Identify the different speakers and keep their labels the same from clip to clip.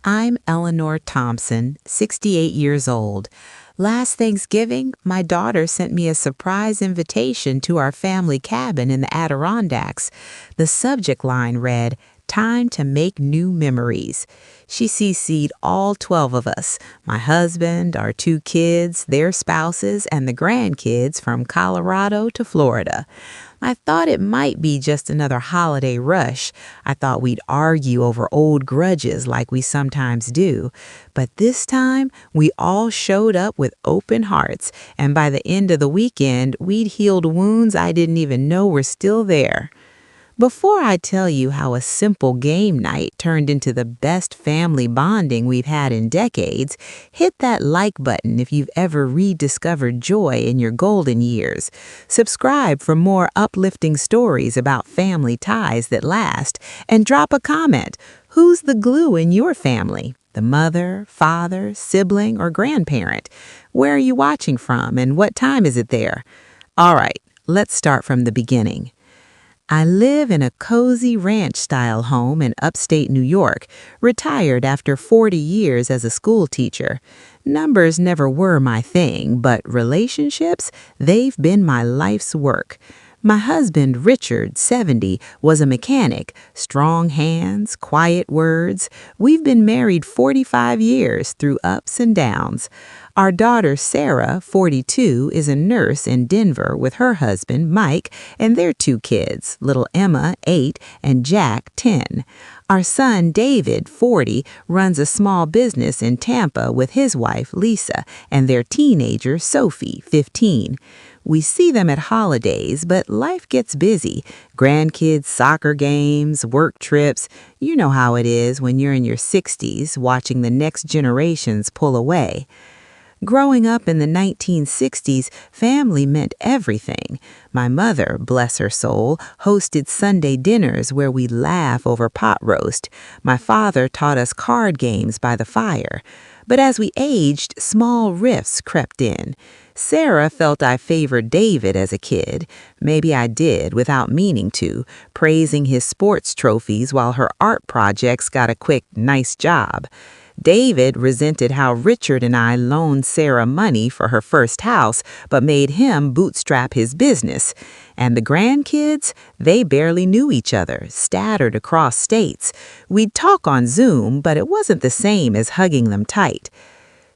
Speaker 1: I'm Eleanor Thompson, 68 years old. Last Thanksgiving, my daughter sent me a surprise invitation to our family cabin in the Adirondacks. The subject line read, "Time to make new memories." She CC'd all 12 of us, my husband, our two kids, their spouses, and the grandkids from Colorado to Florida. I thought it might be just another holiday rush. I thought we'd argue over old grudges like we sometimes do. But this time, we all showed up with open hearts, and by the end of the weekend, we'd healed wounds I didn't even know were still there. Before I tell you how a simple game night turned into the best family bonding we've had in decades, hit that like button if you've ever rediscovered joy in your golden years. Subscribe for more uplifting stories about family ties that last, and drop a comment. Who's the glue in your family? The mother, father, sibling, or grandparent? Where are you watching from, and what time is it there? All right, let's start from the beginning. I live in a cozy ranch-style home in upstate New York, retired after 40 years as a school teacher. Numbers never were my thing, but relationships, they've been my life's work. My husband, Richard, 70, was a mechanic. Strong hands, quiet words. We've been married 45 years through ups and downs. Our daughter, Sarah, 42, is a nurse in Denver with her husband, Mike, and their two kids, little Emma, 8, and Jack, 10. Our son, David, 40, runs a small business in Tampa with his wife, Lisa, and their teenager, Sophie, 15. We see them at holidays, but life gets busy. Grandkids' soccer games, work trips. You know how it is when you're in your 60s watching the next generations pull away. Growing up in the 1960s, family meant everything. My mother, bless her soul, hosted Sunday dinners where we laugh over pot roast. My father taught us card games by the fire. But as we aged, small rifts crept in. Sarah felt I favored David as a kid. Maybe I did, without meaning to, praising his sports trophies while her art projects got a quick, nice job. David resented how Richard and I loaned Sarah money for her first house, but made him bootstrap his business. And the grandkids, they barely knew each other, scattered across states. We'd talk on Zoom, but it wasn't the same as hugging them tight.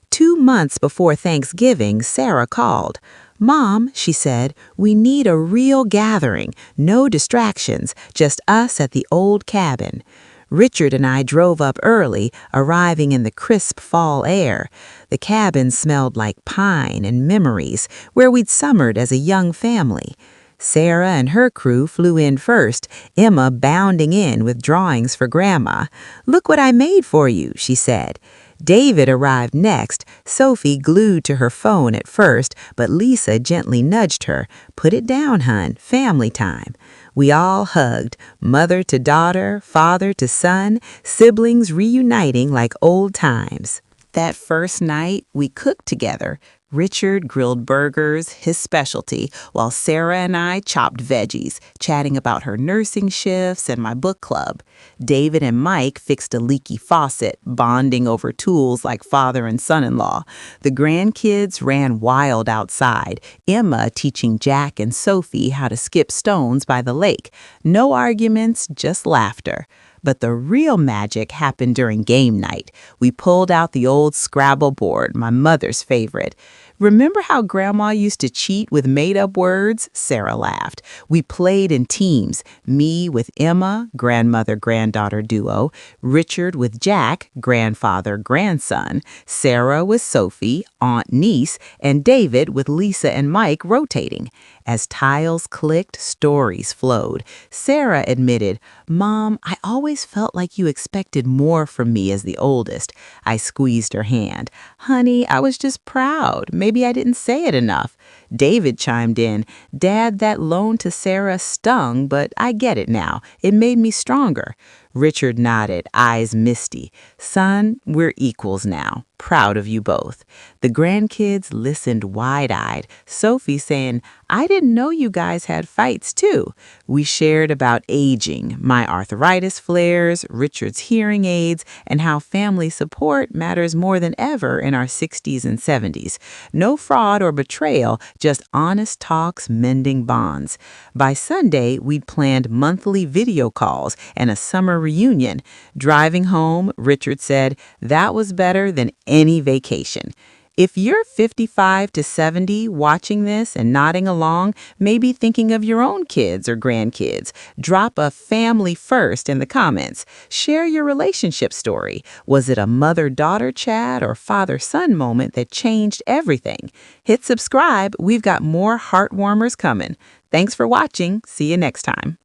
Speaker 1: 2 months before Thanksgiving, Sarah called. "Mom," she said, "we need a real gathering, no distractions, just us at the old cabin." Richard and I drove up early, arriving in the crisp fall air. The cabin smelled like pine and memories, where we'd summered as a young family. Sarah and her crew flew in first, Emma bounding in with drawings for Grandma. "Look what I made for you," she said. David arrived next, Sophie glued to her phone at first, but Lisa gently nudged her. "Put it down, hun, family time." We all hugged, mother to daughter, father to son, siblings reuniting like old times. That first night, we cooked together. Richard grilled burgers, his specialty, while Sarah and I chopped veggies, chatting about her nursing shifts and my book club. David and Mike fixed a leaky faucet, bonding over tools like father and son-in-law. The grandkids ran wild outside, Emma teaching Jack and Sophie how to skip stones by the lake. No arguments, just laughter. But the real magic happened during game night. We pulled out the old Scrabble board, my mother's favorite. "Remember how Grandma used to cheat with made-up words?" Sarah laughed. We played in teams, me with Emma, grandmother-granddaughter duo, Richard with Jack, grandfather-grandson, Sarah with Sophie, aunt-niece, and David with Lisa and Mike rotating. As tiles clicked, stories flowed. Sarah admitted, "Mom, I always felt like you expected more from me as the oldest." I squeezed her hand. "Honey, I was just proud. Maybe I didn't say it enough." David chimed in, "Dad, that loan to Sarah stung, but I get it now. It made me stronger." Richard nodded, eyes misty. "Son, we're equals now. Proud of you both." The grandkids listened wide-eyed, Sophie saying, "I didn't know you guys had fights too." We shared about aging, my arthritis flares, Richard's hearing aids, and how family support matters more than ever in our 60s and 70s. No fraud or betrayal, just honest talks mending bonds. By Sunday, we'd planned monthly video calls and a summer reunion. Driving home, Richard said, "That was better than any vacation." If you're 55 to 70 watching this and nodding along, maybe thinking of your own kids or grandkids, drop a family first in the comments. Share your relationship story. Was it a mother-daughter chat or father-son moment that changed everything? Hit subscribe. We've got more heartwarmers coming. Thanks for watching. See you next time.